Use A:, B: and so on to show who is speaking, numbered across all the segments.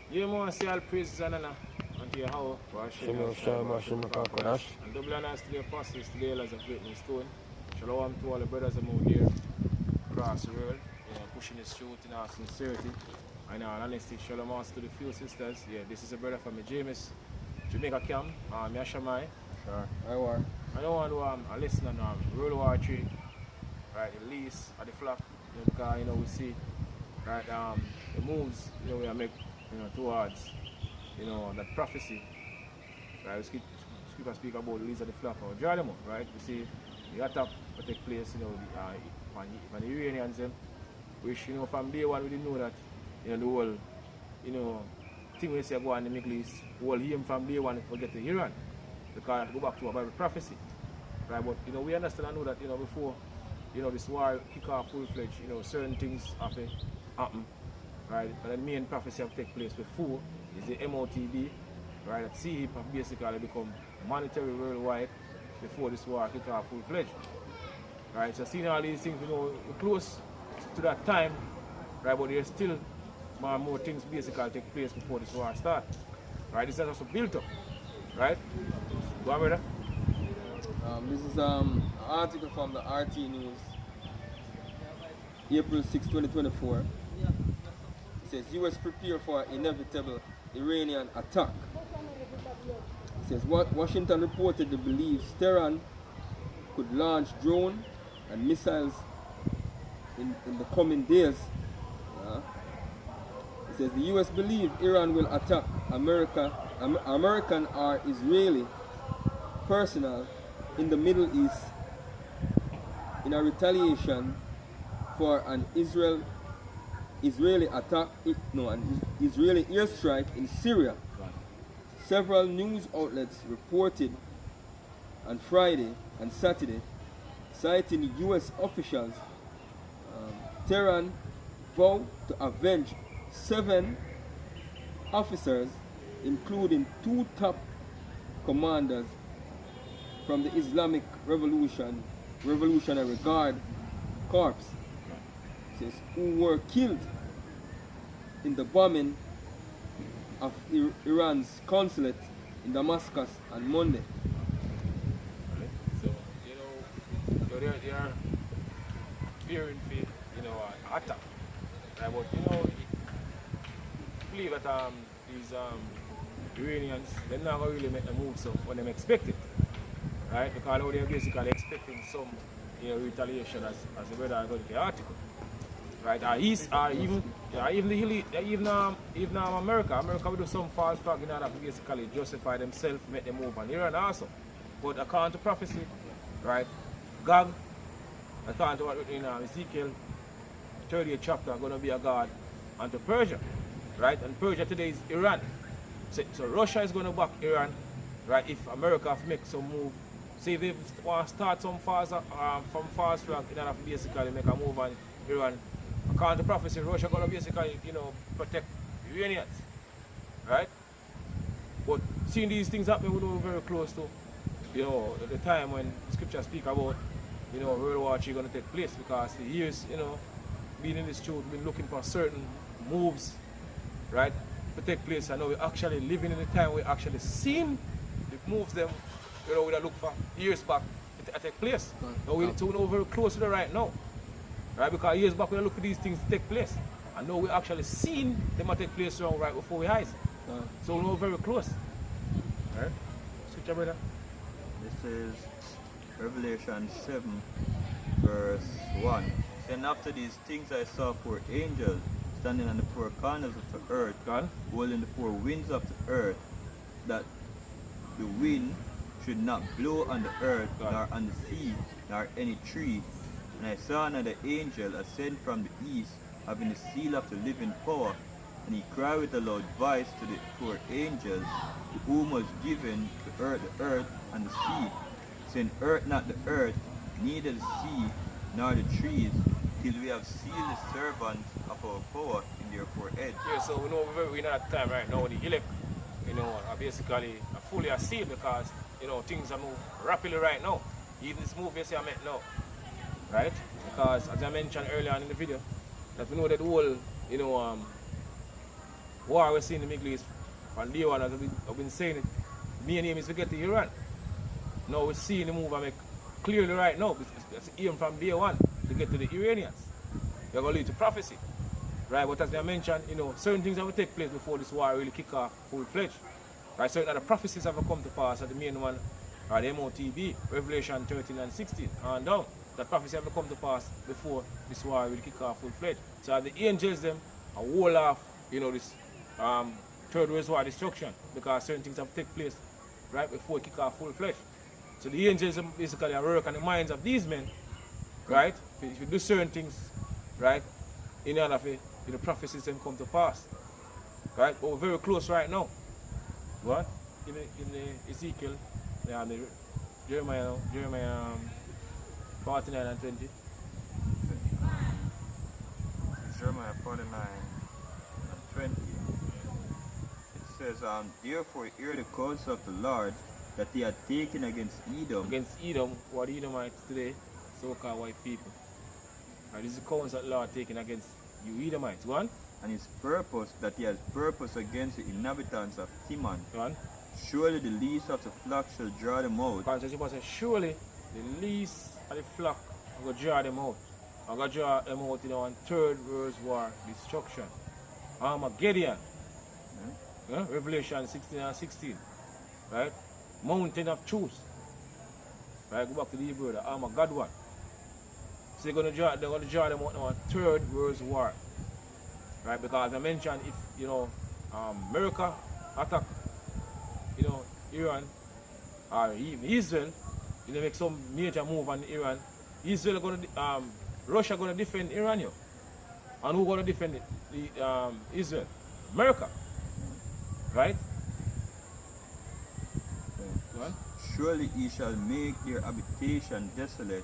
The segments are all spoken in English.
A: Yeah, man, say all praises and honor unto Yahweh, for Hashem, Hashem, and double honors to the apostles, to the elders of Great Stone. Shalom to all the brothers and out there across the world, pushing this truth in our sincerity and our honesty. Shalom also to the few sisters. Yeah, this is a brother from James, Jamaica camp. I'm Yashamai.
B: Sure.
A: I don't want to listen on WW3, right, the lease of the flock, because, we see, right, the moves, we are making, towards, that prophecy, right, we speak about the lease of the flock, or draw them up, right, we see the attack will take place, on the Iranians, which, from day one, we didn't know that, the whole, thing we say go on in the Middle East, whole aim from day one is to get to Iran, because go back to a Bible prophecy. Right, but we understand and know that before this war kick off full-fledged, certain things have to happen, right? And the main prophecy have to take place before is the MOTD, right? That CE have basically become monetary worldwide before this war kick off full-fledged, right? So seeing all these things, we're close to that time, right? But there's still more and more things basically take place before this war starts, right? This is also built up, right? Go on, brother.
B: This is an article from the RT News, April 6, 2024. It says, U.S. prepare for inevitable Iranian attack. It says, Washington reportedly believes Tehran could launch drone and missiles in the coming days. It says, the U.S. believes Iran will attack American or Israeli personnel in the Middle East in a retaliation for an Israeli airstrike in Syria. Several news outlets reported on Friday and Saturday, citing U.S. officials, Tehran vowed to avenge 7 officers, including 2 top commanders from the Islamic Revolutionary Guard Corps, says, who were killed in the bombing of Iran's consulate in Damascus on Monday.
A: So, they are fearing for, attack. Right? But, believe that these Iranians, they're not going to really make the move so when they expect it. Right? Because now they're basically expecting some retaliation as the brother I got in the article. Right? Even America will do some false flag in order to basically justify themselves, make them move on Iran also. But according to prophecy, right, God, according to what in Ezekiel 38th chapter, going to be a God unto Persia. Right? And Persia today is Iran. So Russia is going to back Iran, right, if America make some move. See if they want to start some fast from fast track in order to basically make a move on Iran. According to prophecy, Russia gonna basically, protect the Iranians. Right? But seeing these things happen, we know we're very close to, the time when scripture speak about, World War III gonna take place, because the years, being in this truth, we've been looking for certain moves, right, to take place. And now we're actually living in the time we actually seen the moves them. We look for years back to take place. Now we know very close to the right now. Right? Because years back we look for these things to take place. And now we actually seen them take place right before our eyes. So we know very close. Right? Switch brother.
C: This is Revelation 7 verse 1. Then after these things I saw 4 angels standing on the 4 corners of the earth, holding the 4 winds of the earth, that the wind should not blow on the earth, nor on the sea, nor any tree. And I saw another angel ascend from the east, having the seal of the living power. And he cried with a loud voice to the 4 angels, to whom was given the earth and the sea, saying, Hurt not the earth, neither the sea, nor the trees, till we have sealed the servants of our power in their forehead.
A: Yeah, so we know we're in that time right now, the elect, are basically fully sealed, because things are moving rapidly right now. Even this move I met now, right? Because as I mentioned earlier on in the video, that we know that the whole, war we're seeing in the Middle East from day one, as I've been saying it, main aim is to get to Iran. Now we're seeing the move I make clearly right now. It's aim from day one to get to the Iranians. They're going to lead to prophecy. Right, but as I mentioned, certain things have to take place before this war really kick off full-fledged. Right, certain other prophecies have come to pass, and the main one are the MOTB, Revelation 13 and 16, and down. That prophecy have come to pass before this war will kick off full-fledged. So as the angels them are wall off, this third world war destruction, because certain things have to take place right before it kick off full-fledged. So the angels basically are working on the minds of these men, right? If you do certain things, right, in order for the prophecies them come to pass, right? But we're very close right now. What? In the Ezekiel, the Jeremiah 49 and 20.
C: Jeremiah 49 and 20. It says, therefore hear the counsel of the Lord that he had taken against Edom.
A: Against Edom, what Edomites today, so-called white people. And this is the counsel of the Lord taken against you Edomites. Go on.
C: And his purpose, that he has purpose against the inhabitants of Timon.
A: Go on.
C: Surely the least of the flock shall draw them out.
A: Because surely the least of the flock will draw them out. I'm going to draw them out in our third world war destruction. Armageddon. Yeah? Revelation 16 and 16. Right? Mountain of truth. Right? Go back to the Hebrew, the Armageddon. So they're going to draw them out in our third world war. Right? Because I mentioned if America attack Iran or even Israel, make some major move on Iran, Israel going to Russia going to defend Iran, and who going to defend Israel? America, right? What?
C: Surely he shall make their habitation desolate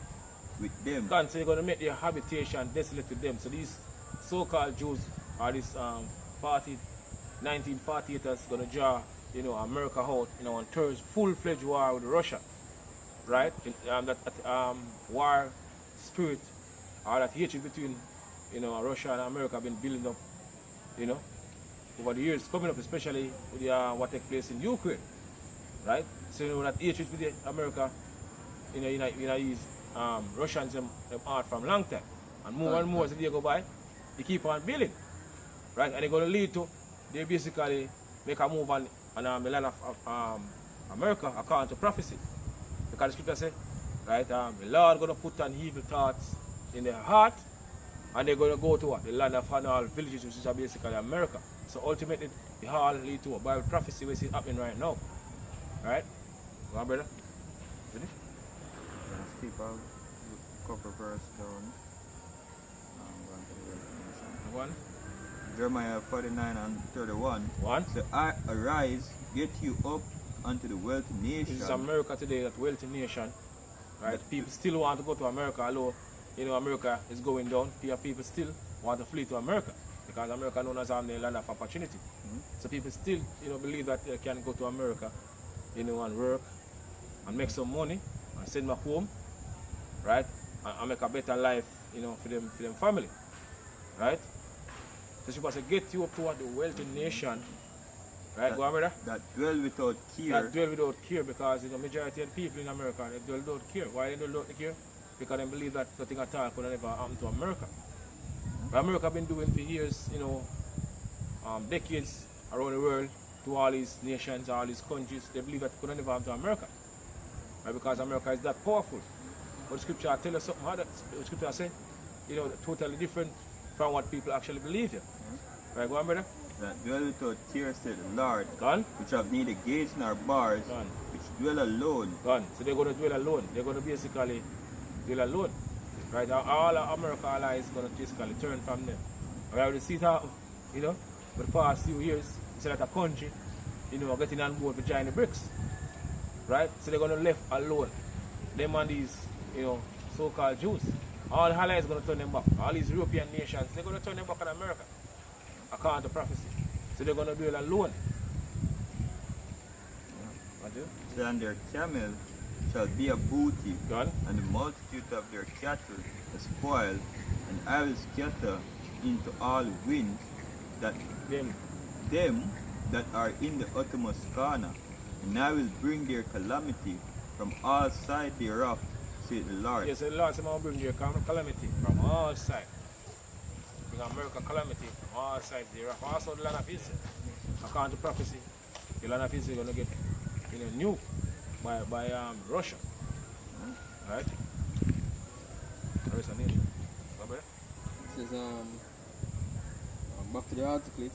C: with them.
A: God say they're going to make their habitation desolate with them. So these so-called Jews are this 1948ers going to draw America out on third full-fledged war with Russia, right? That war spirit or that hatred between Russia and America have been building up over the years coming up, especially with what takes place in Ukraine, right? So that hatred with America use Russians them hard from long time, and more and more as the day go by, they keep on building, right? And they're going to lead to they basically make a move on the land of America according to prophecy. Because the scripture says, right, the Lord going to put on evil thoughts in their heart, and they're going to go to what? The land of all villages, which is basically America. So ultimately, it all lead to a Bible prophecy which is happening right now. Right? Go on, brother. Ready?
C: Let's keep out a couple verse down. I'm going to the Revelation.
A: One.
C: Jeremiah 49 and 31.
A: One.
C: So arise, get you up unto the wealthy nation.
A: This is America today, that wealthy nation. Right? People still want to go to America, although America is going down. People still want to flee to America because America is known as the land of opportunity. So people still believe that they can go to America and work and make some money and send back home, right? And make a better life for them family, right? So she was to get you up toward the wealthy nation, right? Go on, brother.
C: That dwell without care.
A: That dwell without care, because majority of the people in America, they dwell without care. Why they dwell without care? Because they believe that nothing at all could ever happen to America. But America have been doing for years, decades around the world to all these nations, all these countries. They believe that could never happen to America, right? Because America is that powerful. But the scripture tell us something other. The scripture say, totally different from what people actually believe here. Right, go on, brother.
C: That dwell without care, said the Lord,
A: Gone?
C: which have neither gates nor bars,
A: Gone.
C: which dwell alone.
A: Gone. So they're going to dwell alone. They're going to basically dwell alone. Right? All of America allies going to basically turn from them. We already see that, for the past few years, it's like a country, getting on board for joining the BRICS. Right? So they're going to left alone. Them and these, so-called Jews. All the allies are going to turn them back. All these European nations, they're going to turn them back on America, according to prophecy. So they're going to dwell alone.
C: Then their camel shall be a booty,
A: Gone?
C: and the multitude of their cattle a spoil, and I will scatter into all winds that
A: Them.
C: them that are in the uttermost corner, and I will bring their calamity from all sides thereof, saith the Lord.
A: Yes, the Lord said, I will bring their calamity from all sides. Bring America calamity from all sides thereof. Also the land of Israel. According to prophecy, the land of Israel is going to get nuked by Russia. Right? The rest of the nation.
B: It says, back to the article, it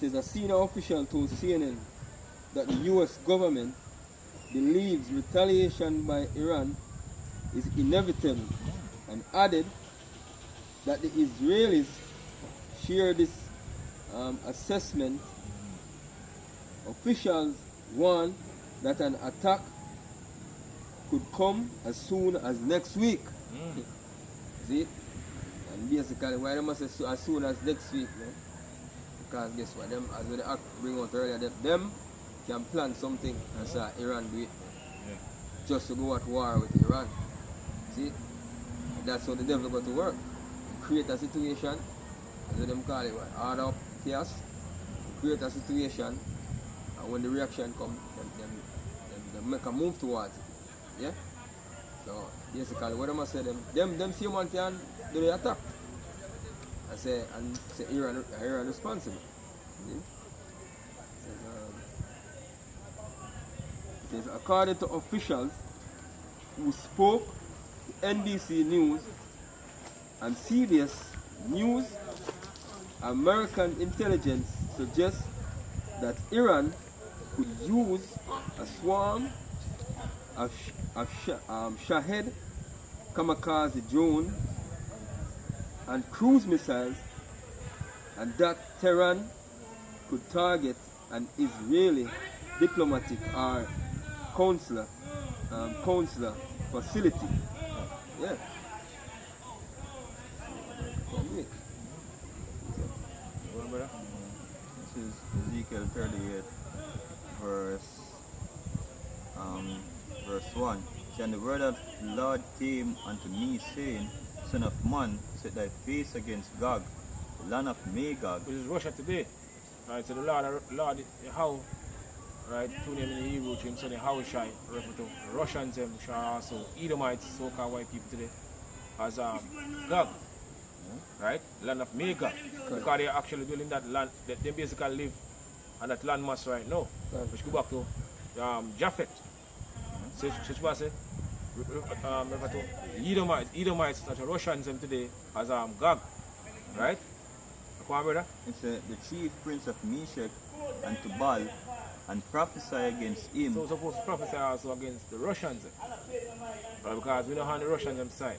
B: says a senior official told CNN that the US government believes retaliation by Iran is inevitable, and added that the Israelis share this assessment. Officials warn that an attack could come as soon as next week. See? And basically, why they must say as soon as next week? No? Because guess what? Them, as the act bring out earlier, them can plan something and say Iran do it.
A: Yeah.
B: Just to go at war with Iran. See? That's how the devil got to work. Create a situation, as them call it, order up chaos, create a situation, and when the reaction comes, them make a move towards it. Yeah? So basically what I say them see one can do the attack. And say Iran responsible. See? It says according to officials who spoke to NBC News and CBS News, American intelligence suggests that Iran could use a swarm of Shahed kamikaze drones and cruise missiles, and that Tehran could target an Israeli diplomatic or consular facility. Yeah.
C: This is Ezekiel 38, verse 1. And the word of the Lord came unto me, saying, Son of man, set thy face against Gog, the land of Magog.
A: Which is Russia today. Right, so the Lord how, right, two names in the Hebrew, him son Yahushai, refer to Russians, them shall also Edomites, so-called white people today, as Gog, right, land of Magog, because they are actually building that land, they basically live on that landmass right now, which go back to Japhet. So what I say, refer to Edomites, such as Russians them today, as Gog, right? Come on, brother.
C: It's the chief prince of Meshach and Tubal, and prophesy against him.
A: So we're supposed to prophesy also against the Russians. Right? Because we don't have the Russians them side.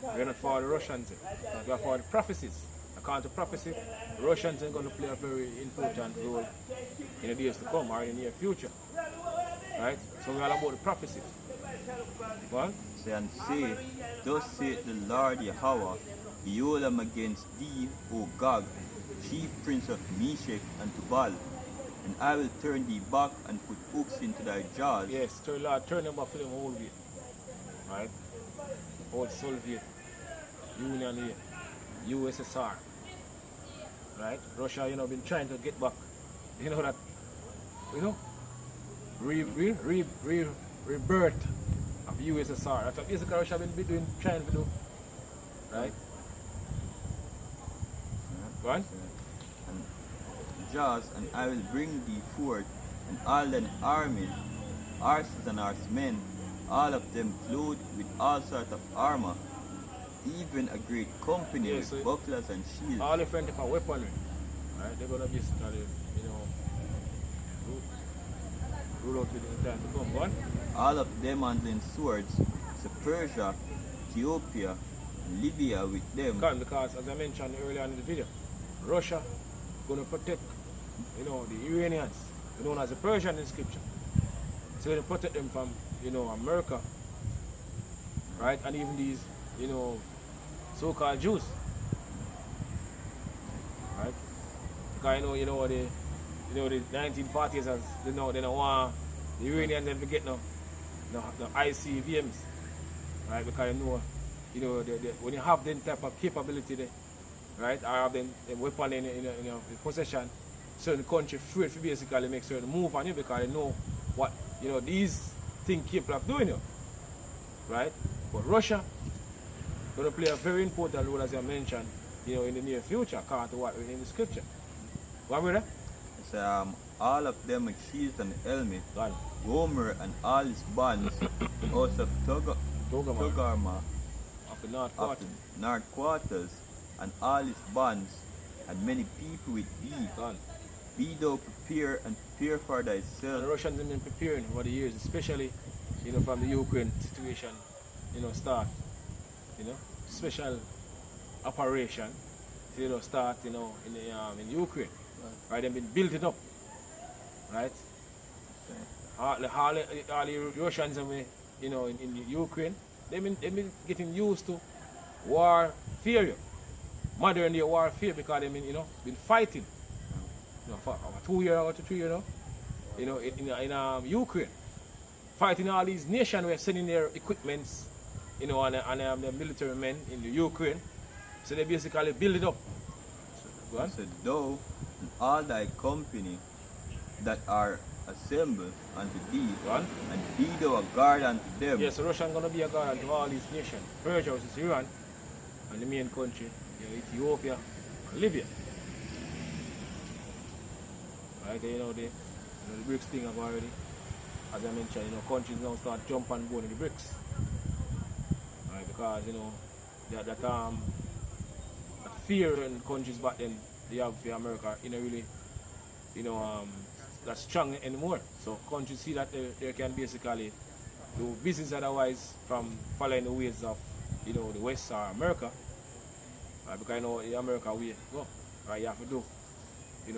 A: We're not for the Russians. We are for the prophecies. According to prophecy, the Russians are going to play a very important role in the days to come or in the near future. Right? So we're all about the prophecy. What?
C: Say and say, thus saith the Lord Yahweh, behold, I am against thee, O Gog, chief prince of Meshach and Tubal, and I will turn thee back and put hooks into thy jaws.
A: Yes, tell the Lord, turn them back to them old way. Right? Old Soviet Union here, USSR. Right? Russia, been trying to get back. You know that, rebirth of USSR. That's what basically Russia been trying to do. Right? Right?
C: And jaws, and I will bring thee forth, and all thine armies, horses and horsemen, all of them clothed with all sorts of armor, even a great company with bucklers and shields.
A: All different type of weaponry. Right? They're gonna basically, rule out within the time to come. What?
C: All of them handling swords, so Persia, Ethiopia, and Libya with them.
A: Because as I mentioned earlier in the video, Russia gonna protect, the Iranians, known as the Persian in scripture. So they protect them from, America, right? And even these, so-called Jews, right? Because the 1940s, as they don't want the Iranians them to get the ICBMs, right? Because when you have that type of capability there, right, or have them weapon in possession, certain country afraid to basically make certain move on you because they know what, these things capable of doing you. Right? But Russia going to play a very important role, as I mentioned, in the near future, according to what we in the scripture. What, brother?
C: It's, all of them accused and Elmi,
A: Gone.
C: Gomer and all his bands out of Togarma
A: Of the North
C: of
A: Quarter.
C: the North Quarters, and all his bands, and many people with thee.
A: Gone.
C: Be thou prepare and prepare for
A: And the
C: thyself.
A: Russians have been preparing over the years, especially, from the Ukraine situation, start, special operation, start, in Ukraine. Right, they've been building up, right? All the Russians, in the Ukraine, they've been getting used to warfare, modern day warfare, because they've been fighting, for 2 years or 3 years, in Ukraine, fighting all these nations who are sending their equipments, and the military men in the Ukraine, so they basically build it up. Go on.
C: So thou and all thy company that are assembled unto thee,
A: Go on.
C: and be thou a guard unto them.
A: Yes, Russia is going to be a guard to all these nations. Persia, which is Iran, and the main country, Ethiopia, and Libya. Right, the BRICS thing have already, as I mentioned, countries now start jump and going in the BRICS. Right, because, that fear in countries back then, they have for America, really, that strong anymore. So countries see that they can basically do business otherwise from following the ways of, the West or America. Right, because the America way go. Right, you have to do,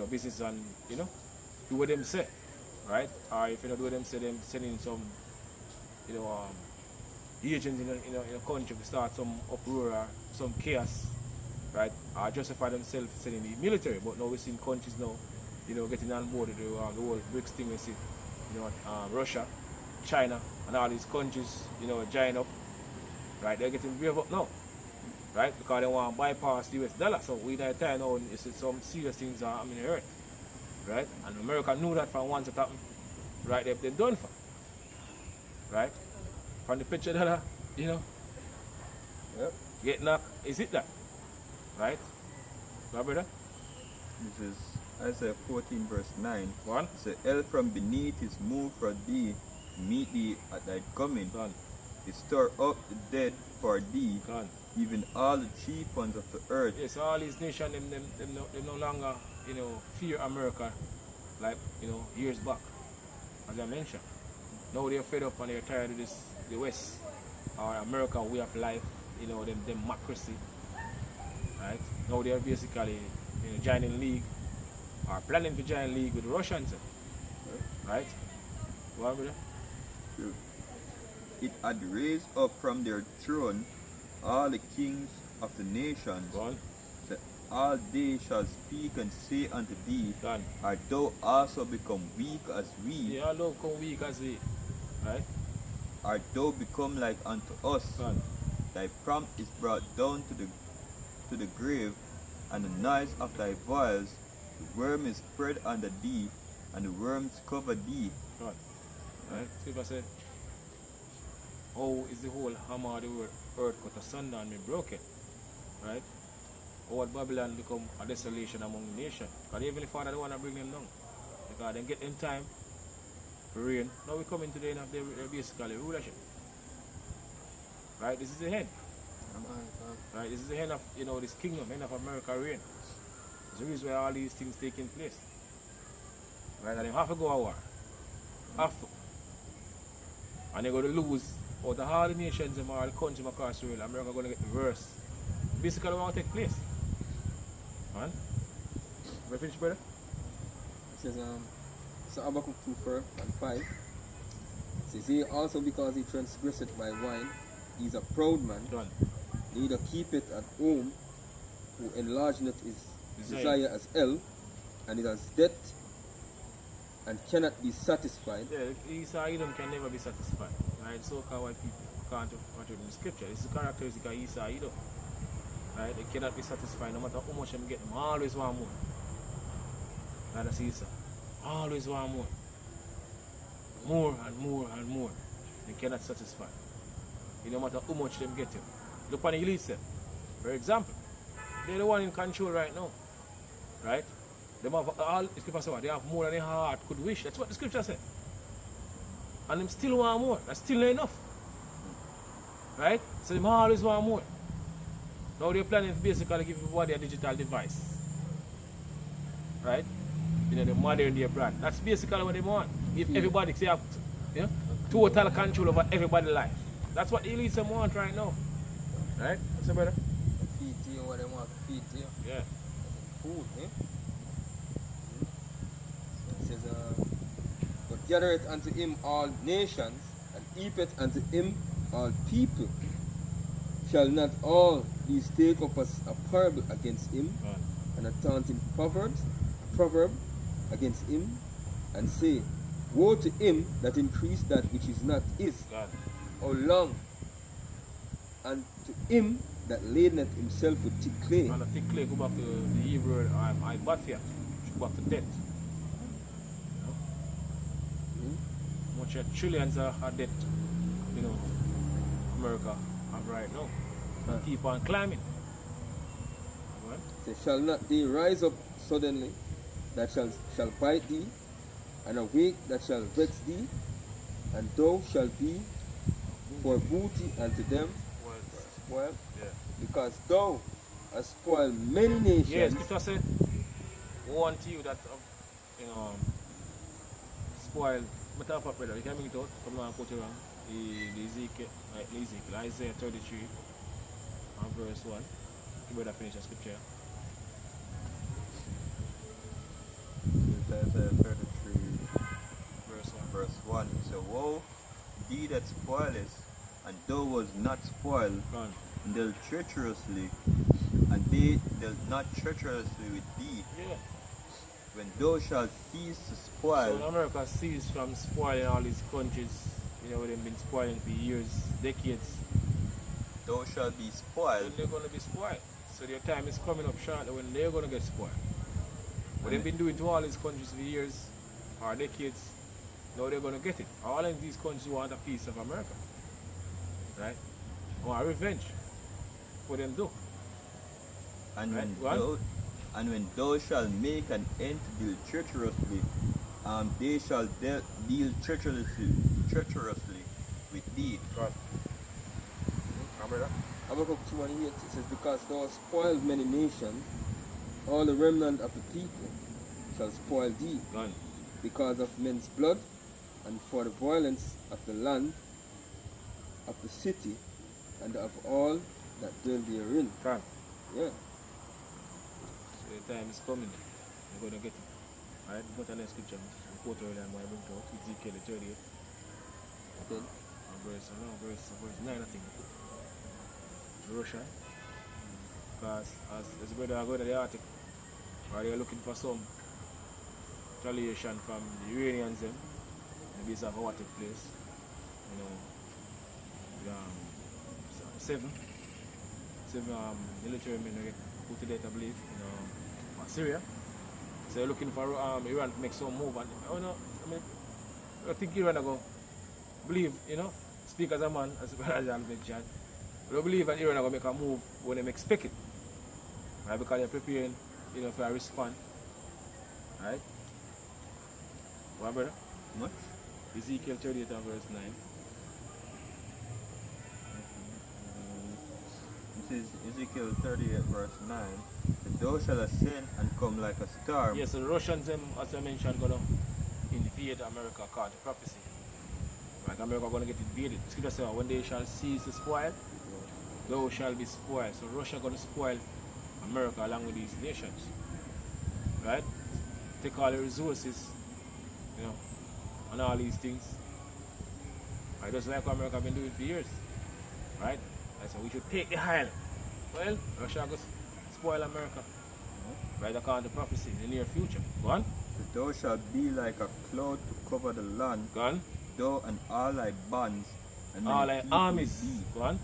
A: business and, do what them say. Right? Or if you don't do what them say, them sending some, agents in a country to start some uproar or some chaos. Right? Or justify themselves sending the military. But now we're seeing countries now, getting on board with the whole BRICS thing. We see, Russia, China, and all these countries, join up. Right? They're getting brave up now. Right? Because they want to bypass the US dollar. So we that time now, you see some serious things are happening in the earth. Right? And America knew that from once it happened. Right? They've done for. Right? From the picture dollar,
B: Yep.
A: get knocked, is it that? Right? My brother?
C: This is Isaiah 14 verse 9.
A: One.
C: It says, hell from beneath is moved for thee, meet thee at thy coming.
A: Gone.
C: It store up the dead for thee,
A: Gone.
C: even all the chief ones of the earth.
A: Yes, all these nations, them no longer, fear America like, years back, as I mentioned. Now they're fed up and they're tired of this, the West, or America way of life, them democracy. Right? Now they're basically, joining league, or planning to join league with the Russians. Right? What, brother?
C: It had raised up from their throne all the kings of the nations.
A: Go on.
C: That all they shall speak and say unto thee,
A: Gone.
C: art thou also become weak as we?
A: They all don't come weak as we. Right?
C: Art thou become like unto us?
A: Gone.
C: Thy prompt is brought down to the grave, and the noise of thy voice, the worm is spread under thee, and the worms cover thee.
A: Gone. Right? See if I say, how is the whole hammer of the earth cut asunder and be broken? Right? How would Babylon become a desolation among the nations? Because even the Father don't want to bring them down. Because they get them time for rain. Now we come into the end of their basically rulership. Right? This is the end. Right? This is the end of this kingdom, end of America reign. It's the reason why all these things taking place. Right? And they have to go a war. Have to. And they're going to lose out of all the nations and all the countries across the world. America going to get the worst. Basically what will take place. Man? We finish, brother?
B: It says, so Habakkuk 2 and 5. It says, he also because he transgresseth by wine, he is a proud man,
A: Done.
B: neither keepeth at home, who enlargeth his desire as hell, and is as death, and cannot be satisfied.
A: Yeah, Esau Edom can never be satisfied. Right? So-called white people can't watch it in the scripture. This is the characteristic of Esau Edom. Right? They cannot be satisfied no matter how much them get them. Always want more. Like I see, sir. Always want more. More and more and more. They cannot satisfy. You no matter how much them get you. Look on the elite, sir. For example, they're the one in control right now. Right? They have all the scripture say they have more than their heart could wish. That's what the scripture said. And them still want more. That's still not enough. Right? So they always want more. Now they're planning to basically give everybody a digital device. Right? You know, the modern day brand. That's basically what they want. If everybody say have total control over everybody's life. That's what the elites want right now. Right? What's the better?
B: Feed to you what they want to feed to you.
A: Yeah.
B: Food, eh? It says, but gather it unto him all nations, and heap it unto him all people. Shall not all these take up as a parable against him,
A: Right.
B: and a taunting proverb against him, and say, woe to him that increased that which is not his,
A: God.
B: how long? And to him that ladeneth himself with thick clay.
A: And the thick clay go back to the Hebrew word I bathia. Go back to death. Much trillions are dead, you know, America have right now. And keep on climbing. Right?
B: Say, shall not they rise up suddenly that shall bite thee, and awake that shall vex thee, and thou shalt be for booty unto them, spoil,
A: Yeah.
B: because thou hast spoiled many nations.
A: Yes, scripture said, woe unto you that spoil. But I have brother, you can bring it out, come now and put it on. The Ezekiel, Isaiah 33 and verse 1. You better finish the scripture.
C: Isaiah 33
A: Verse 1.
C: verse 1. He said, woe, thee that spoilest, and thou was not spoiled,
A: Gone.
C: and dealt treacherously, and they dealt not treacherously with thee.
A: Yeah.
C: When thou shalt cease to
A: So
C: spoil,
A: America ceased from spoiling all these countries, you know, they've been spoiling for years, decades.
C: thou shalt be
A: When
C: spoiled,
A: they're going to be spoiled. So their time is coming up shortly when they're going to get spoiled. What they've been doing to all these countries for years or decades, now they're going to get it. All of these countries want a piece of America. Right? Want revenge. What them do.
C: and
A: Right,
C: when
A: go on.
C: thou shalt make an end to deal treacherously, they shall deal treacherously with thee.
A: God. Brother?
B: Habakkuk 2:8, it says, because thou hast spoiled many nations, all the remnant of the people shall spoil thee,
A: Gone.
B: because of men's blood, and for the violence of the land, of the city, and of all that dwell therein.
A: Gone.
B: Yeah.
A: So the time is coming. You're going to get it. Alright, go to the next scripture. We quote earlier and I bring it out. Ezekiel 38.
B: Then,
A: Verse 9, I think. Russia. Because as the brother I go to the article, or they're looking for some retaliation from the Iranians them, maybe it's a chaotic place. You know, seven military men were put to death, I believe, in Syria. So they're looking for Iran to make some move. And I think Iran are going to believe, speak as a man, as Brother John mentioned. But I believe that Iran are going to make a move when they expect it. Right? Because they're preparing, for a response. Right? What, brother?
C: Much?
A: Ezekiel 38 and verse 9.
C: This is Ezekiel 38 verse 9. Thou shalt ascend and come like a storm.
A: Yes, so the Russians, as I mentioned, going to invade America according to prophecy. Like America going to get invaded. The scripture says, when they shall cease to spoil, thou shall be spoiled. So Russia going to spoil America along with these nations. Right? Take all the resources, and all these things. Right? Just like what America been doing for years. Right? I said we should take the island. Well, Russia going to spoil America. Right, according to prophecy in the near future. Go on.
C: Thou shalt be like a cloud to cover the land.
A: Go on.
C: Thou and all thy bands and
A: All
C: many
A: like
C: people
A: armies.
C: be.
A: Go on.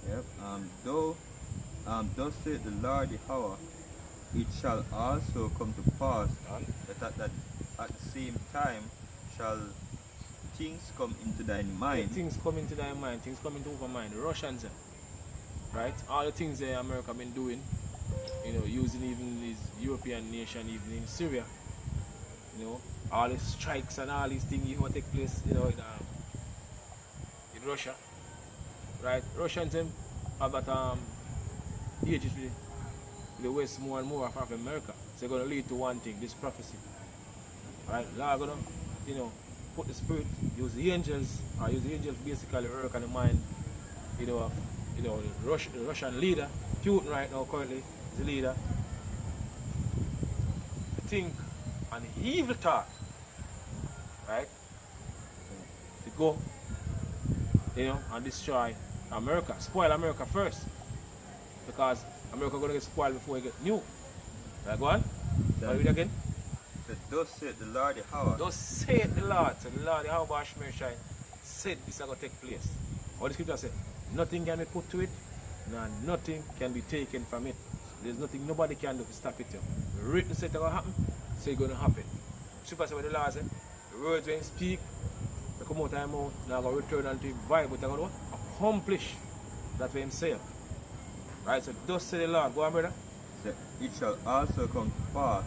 C: Yep. Thus saith the Lord Yahweh, it shall also come to pass
A: Go on.
C: that at the same time shall things come into thine mind.
A: Yeah, things come into thy mind, things come into our mind. The Russians, right? All the things that America been doing, using even these European nation, even in Syria, all these strikes and all these things take place, in Russia, right? Russians have got ages with the West more and more of America. So they're going to lead to one thing, this prophecy, right? They're going to, put the spirit, use the angels basically work on the mind, of, the Russian leader, Putin right now currently is the leader, to think an evil thought, right? To go, and destroy America, spoil America first, because America going to get spoiled before it get new. Right, go on. What read again?
C: Thus said the Lord Yahweh.
A: Thus said the Lord. So the Lord Yahweh Shai said this is going to take place. What the scripture said? Nothing can be put to it, and nothing can be taken from it. There's nothing nobody can do to stop it. The written said it's going to happen, so it's going to happen. Super said what the Lord said. The words when he speak, they come out of his mouth, now going to return unto him void, but they're going to accomplish that what him say. Right, so thus said the Lord. Go on, brother.
C: It shall also come to pass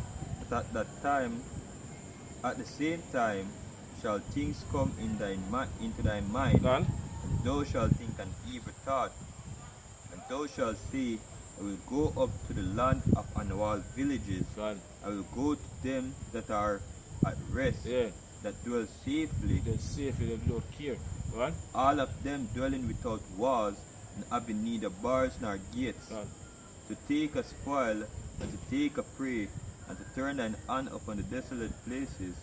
C: that at that time, at the same time, shall things come in into thy mind,
A: Go on.
C: and thou shalt think an evil thought, and thou shalt say, I will go up to the land of unwalled villages,
A: Go on.
C: I will go to them that are at rest,
A: Yeah.
C: that dwell safely,
A: They're safely, they don't care. Go on.
C: all of them dwelling without walls, and having neither bars nor gates,
A: Go on.
C: to take a spoil, and to take a prey, and to turn thine hand upon the desolate places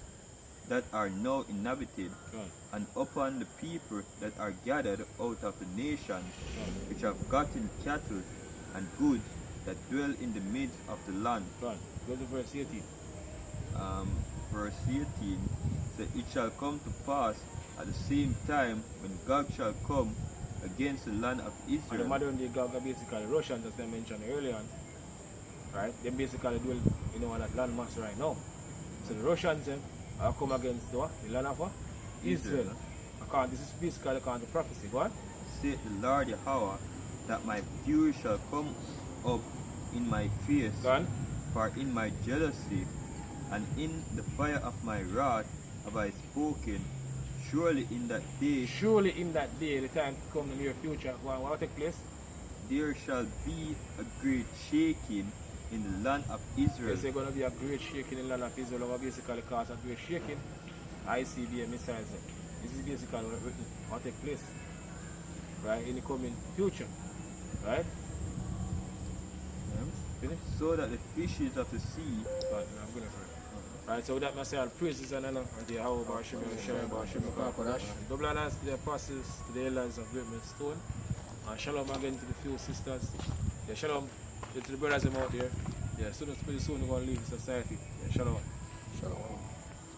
C: that are now inhabited,
A: Go on.
C: and upon the people that are gathered out of the nations, which have gotten cattle and goods that dwell in the midst of the land.
A: Go on. Go to verse 18.
C: Verse 18 says, it shall come to pass at the same time when God shall come against the land of
A: And the
C: Israel.
A: modern day Gog are basically Russians, as I mentioned earlier on. Right? They basically dwell on that land mass right now. So the Russians are come against the land of what? Israel. This is basically according to prophecy. Go on.
C: Saith the Lord Yahweh, that my fury shall come up in my face,
A: Go on.
C: for in my jealousy and in the fire of my wrath have I spoken. Surely in that day
A: The time to come in the near future, what will take place?
C: there shall be a great shaking in the land of Israel.
A: There's going to be a great shaking in the land of Israel, or basically cause a great shaking. ICBM missiles. This is basically what take place, right, in the coming future, right? Finish?
C: So that the fishes of the sea,
A: Right, I'm going to right, so with that, I say all praises and honor unto Yahweh Barashim and Shalom Barashim and double honors to the apostles, to the elders of Great Stone, and shalom again to the few sisters. Yeah, shalom to the brothers out there. Yeah, students pretty soon we're going to leave the society. Yeah, shalom.